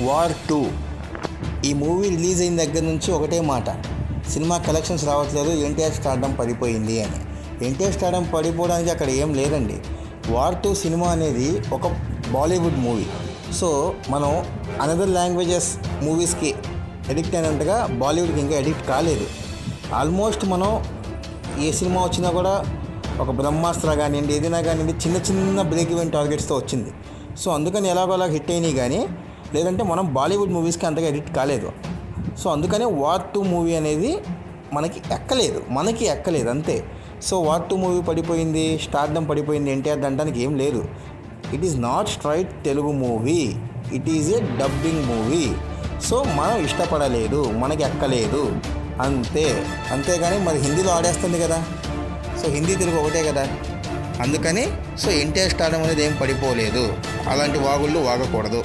War 2 ఈ movie release అయిన దగ్గర నుంచి ఒకటే మాట, సినిమా కలెక్షన్స్ రావట్లేదు, ఎన్టీఆర్ స్టార్డమ్ పడిపోయింది అని. ఎన్టీఆర్ స్టార్డమ్ పడిపోవడానికి అక్కడ ఏం లేదండి. వార్ 2 సినిమా అనేది ఒక బాలీవుడ్ మూవీ. సో మనం అనదర్ లాంగ్వేజెస్ మూవీస్కి ఎడిక్ట్ అయినట్టుగా బాలీవుడ్కి ఇంకా ఎడిక్ట్ కాలేదు. ఆల్మోస్ట్ మనం ఏ సినిమా వచ్చినా కూడా ఒక బ్రహ్మాస్త్ర కానివ్వండి, ఏదైనా కానివ్వండి, చిన్న చిన్న బ్రేక్ ఈవెన్ టార్గెట్స్తో వచ్చింది. సో అందుకని ఎలాగోలా హిట్ అయినాయి, కానీ లేదంటే మనం బాలీవుడ్ మూవీస్కి అంతగా ఎడిక్ట్ కాలేదు. సో అందుకనే వార్ 2 మూవీ అనేది మనకి ఎక్కలేదు అంతే. సో వార్ 2 మూవీ పడిపోయింది, స్టార్డమ్ పడిపోయింది ఎన్టీఆర్ అనడానికి ఏం లేదు. It is not straight Telugu movie, it is a dubbing movie. So మనం ఇష్టపడలేదు, మనకి ఎక్కలేదు అంతేగాని మరి హిందీలో ఆడేస్తుంది కదా. సో హిందీ తెలుగు ఒకటే కదా. అందుకని సో ఎన్టీఆర్ స్టార్డమ్ అనేది ఏం పడిపోలేదు. అలాంటి వాగుళ్ళు వాగకూడదు.